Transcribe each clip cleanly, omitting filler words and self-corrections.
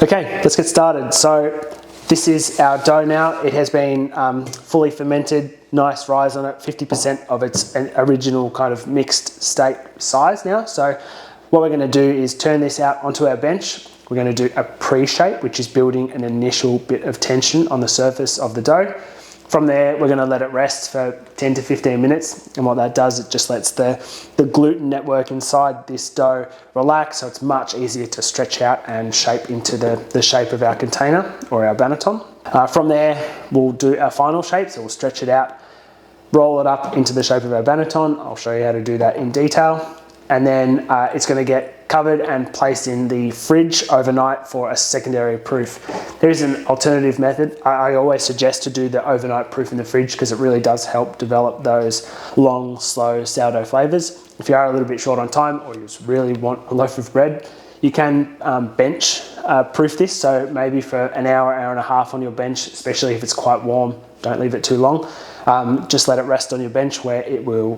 Okay, let's get started. So this is our dough now. It has been fully fermented, nice rise on it, 50% of its original kind of mixed state size now. So what we're going to do is turn this out onto our bench. We're going to do a pre-shape, which is building an initial bit of tension on the surface of the dough. From there, we're going to let it rest for 10 to 15 minutes. And what that does, it just lets the gluten network inside this dough relax, so it's much easier to stretch out and shape into the shape of our container or our banneton. From there, we'll do our final shape. So we'll stretch it out, roll it up into the shape of our banneton. I'll show you how to do that in detail. And then it's going to get covered and placed in the fridge overnight for a secondary proof. There is an alternative method. I always suggest to do the overnight proof in the fridge because it really does help develop those long, slow sourdough flavors. If you are a little bit short on time or you just really want a loaf of bread, you can bench proof this. So maybe for an hour, hour and a half on your bench, especially if it's quite warm, don't leave it too long. Just let it rest on your bench where it will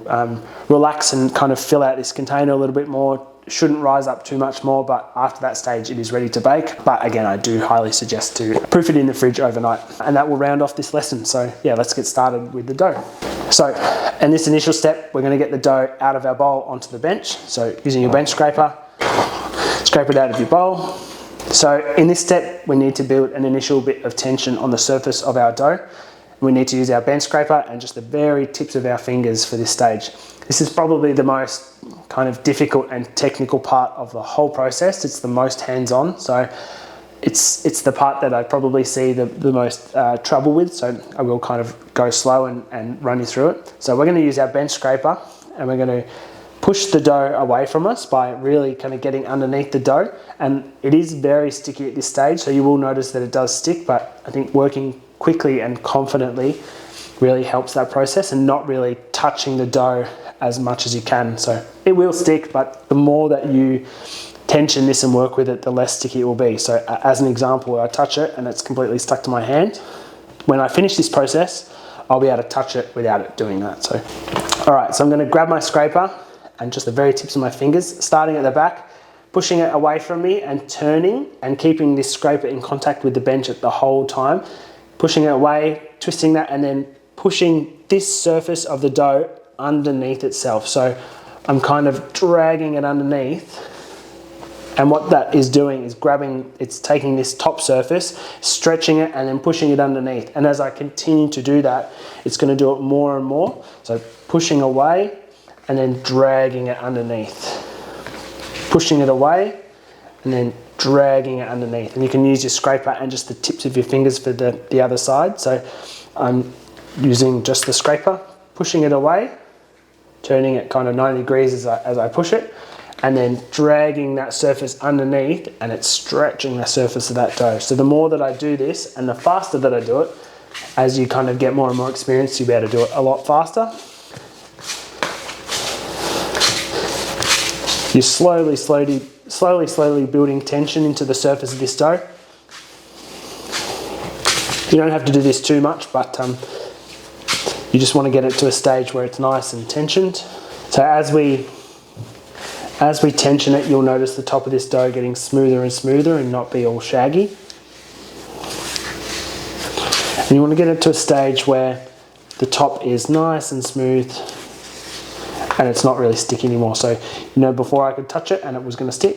relax and kind of fill out this container a little bit more. Shouldn't rise up too much more, but after that stage it is ready to bake. But again, I do highly suggest to proof it in the fridge overnight, and that will round off this lesson. So yeah, let's get started with the dough. So in this initial step, we're going to get the dough out of our bowl onto the bench. So using your bench scraper, scrape it out of your bowl. So in this step, we need to build an initial bit of tension on the surface of our dough. We need to use our bench scraper and just the very tips of our fingers for this stage. This is probably the most kind of difficult and technical part of the whole process. It's the most hands-on, so it's the part that I probably see the most trouble with, so I will kind of go slow and run you through it. So we're going to use our bench scraper and we're going to push the dough away from us by really kind of getting underneath the dough, and it is very sticky at this stage, so you will notice that it does stick, but I think working quickly and confidently really helps that process and not really touching the dough as much as you can. So it will stick, but the more that you tension this and work with it, the less sticky it will be. So as an example, I touch it and it's completely stuck to my hand. When I finish this process, I'll be able to touch it without it doing that. So, all right, so I'm going to grab my scraper and just the very tips of my fingers, starting at the back, pushing it away from me and turning and keeping this scraper in contact with the bench at the whole time, pushing it away, twisting that, and then pushing this surface of the dough underneath itself. So I'm kind of dragging it underneath, and what that is doing is it's taking this top surface, stretching it, and then pushing it underneath. And as I continue to do that, it's going to do it more and more. So pushing away and then dragging it underneath, pushing it away and then dragging it underneath. And you can use your scraper and just the tips of your fingers for the other side. So I'm using just the scraper, pushing it away, turning it kind of 90 degrees as I push it, and then dragging that surface underneath, and it's stretching the surface of that dough. So the more that I do this and the faster that I do it, as you kind of get more and more experience, you'll be able to do it a lot faster. You're slowly building tension into the surface of this dough. You don't have to do this too much, but you just want to get it to a stage where it's nice and tensioned. So as we tension it, you'll notice the top of this dough getting smoother and smoother and not be all shaggy. And you want to get it to a stage where the top is nice and smooth and it's not really sticky anymore. So, you know, before I could touch it and it was going to stick,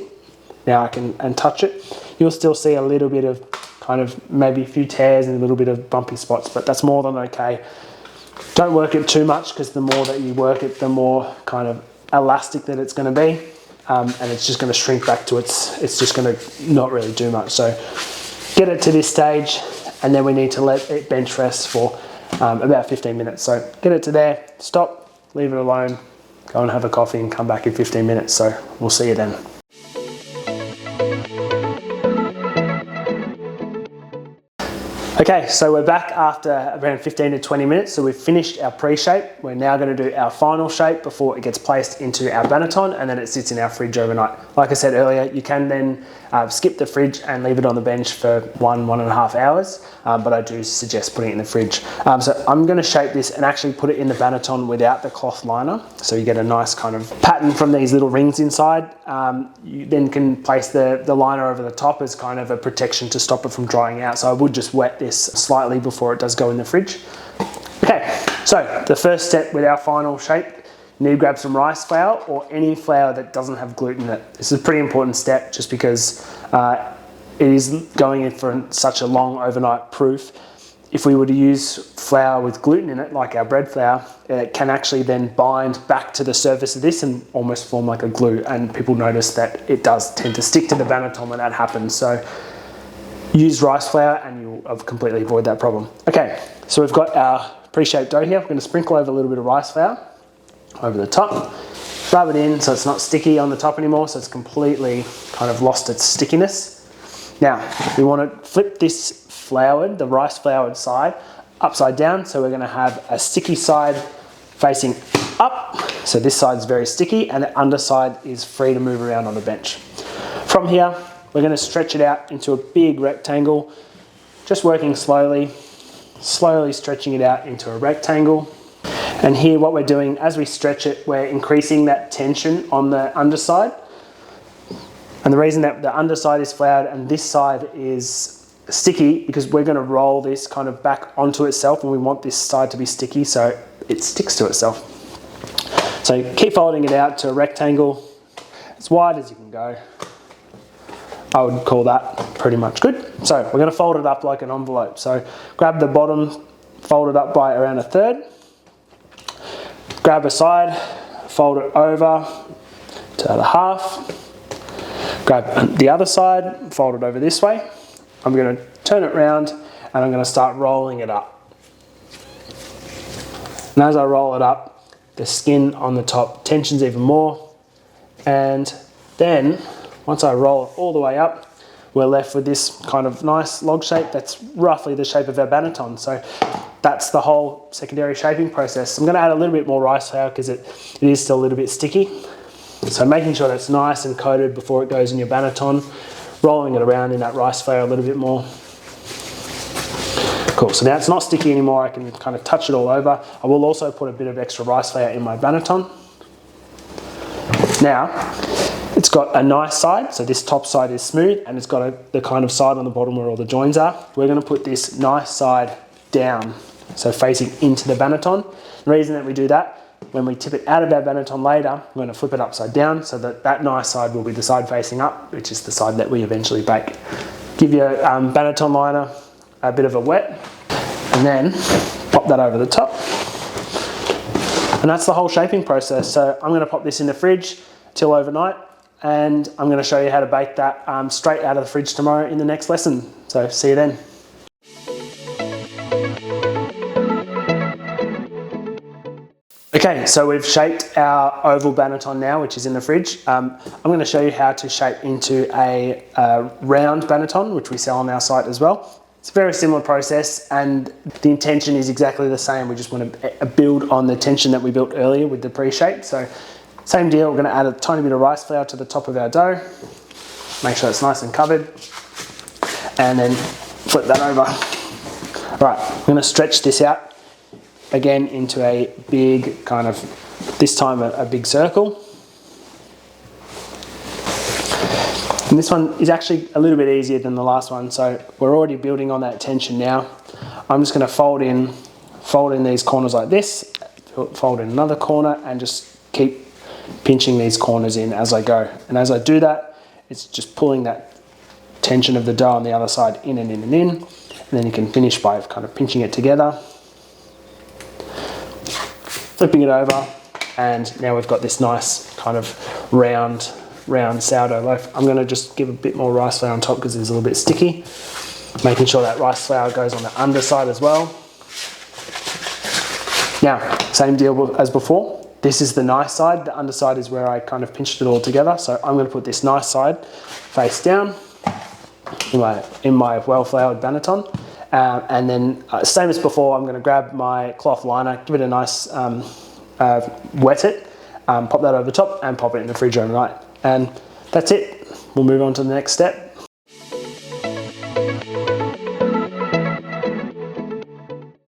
now I can touch it. You'll still see a little bit of kind of maybe a few tears and a little bit of bumpy spots, but that's more than okay. Don't work it too much, because the more that you work it, the more kind of elastic that it's going to be, and it's just going to shrink back to it's just going to not really do much. So get it to this stage, and then we need to let it bench rest for about 15 minutes. So get it to there, stop, leave it alone, go and have a coffee and come back in 15 minutes. So we'll see you then. Okay, so we're back after around 15 to 20 minutes. So we've finished our pre-shape. We're now going to do our final shape before it gets placed into our banneton, and then it sits in our fridge overnight. Like I said earlier, you can then skip the fridge and leave it on the bench for 1.5 hours, but I do suggest putting it in the fridge. So I'm going to shape this and actually put it in the banneton without the cloth liner, so you get a nice kind of pattern from these little rings inside. You then can place the liner over the top as kind of a protection to stop it from drying out. So I would just wet this slightly before it does go in the fridge. Okay, so the first step with our final shape, you need to grab some rice flour or any flour that doesn't have gluten in it. This is a pretty important step just because it is going in for such a long overnight proof. If we were to use flour with gluten in it, like our bread flour, it can actually then bind back to the surface of this and almost form like a glue. And people notice that it does tend to stick to the banneton when that happens. So use rice flour and you'll completely avoid that problem. Okay, so we've got our pre-shaped dough here. We're going to sprinkle over a little bit of rice flour over the top, rub it in so it's not sticky on the top anymore, so it's completely kind of lost its stickiness. Now, we want to flip this floured, the rice floured side, upside down, so we're going to have a sticky side facing up, so this side's very sticky, and the underside is free to move around on the bench. From here, we're going to stretch it out into a big rectangle, just working slowly stretching it out into a rectangle. And here what we're doing, as we stretch it, we're increasing that tension on the underside. And the reason that the underside is floured and this side is sticky, because we're going to roll this kind of back onto itself, and we want this side to be sticky so it sticks to itself. So keep folding it out to a rectangle, as wide as you can go. I would call that pretty much good. So we're going to fold it up like an envelope. So grab the bottom, fold it up by around 1/3. Grab a side, fold it over to the half. Grab the other side, fold it over this way. I'm going to turn it round and I'm going to start rolling it up. And as I roll it up, the skin on the top tensions even more. And then once I roll it all the way up, we're left with this kind of nice log shape that's roughly the shape of our banneton. So that's the whole secondary shaping process. I'm going to add a little bit more rice flour because it is still a little bit sticky. So making sure that's nice and coated before it goes in your banneton, rolling it around in that rice flour a little bit more. Cool, so now it's not sticky anymore. I can kind of touch it all over. I will also put a bit of extra rice flour in my banneton. Now, it's got a nice side, so this top side is smooth, and it's got the kind of side on the bottom where all the joins are. We're going to put this nice side down, so facing into the banneton. The reason that we do that, when we tip it out of our banneton later, we're going to flip it upside down so that that nice side will be the side facing up, which is the side that we eventually bake. Give your banneton liner a bit of a wet, and then pop that over the top. And that's the whole shaping process. So I'm going to pop this in the fridge till overnight, and I'm going to show you how to bake that straight out of the fridge tomorrow in the next lesson. So see you then. Okay, so we've shaped our oval banneton now, which is in the fridge. I'm going to show you how to shape into a round banneton, which we sell on our site as well. It's a very similar process, and the intention is exactly the same. We just want to build on the tension that we built earlier with the pre-shape. So same deal, we're going to add a tiny bit of rice flour to the top of our dough. Make sure it's nice and covered, and then flip that over. All right, I'm going to stretch this out again into a big kind of, this time a big circle. And this one is actually a little bit easier than the last one, so we're already building on that tension now. I'm just going to fold in these corners like this, fold in another corner, and just keep pinching these corners in as I go. And as I do that, it's just pulling that tension of the dough on the other side in and in and in, and then you can finish by kind of pinching it together, flipping it over, and now we've got this nice kind of round sourdough loaf. I'm going to just give a bit more rice flour on top because it's a little bit sticky, making sure that rice flour goes on the underside as well. Now, same deal as before. This is the nice side. The underside is where I kind of pinched it all together. So I'm going to put this nice side face down in my well-floured banneton, And then same as before, I'm going to grab my cloth liner, give it a nice wet it, pop that over the top and pop it in the fridge overnight. And that's it. We'll move on to the next step.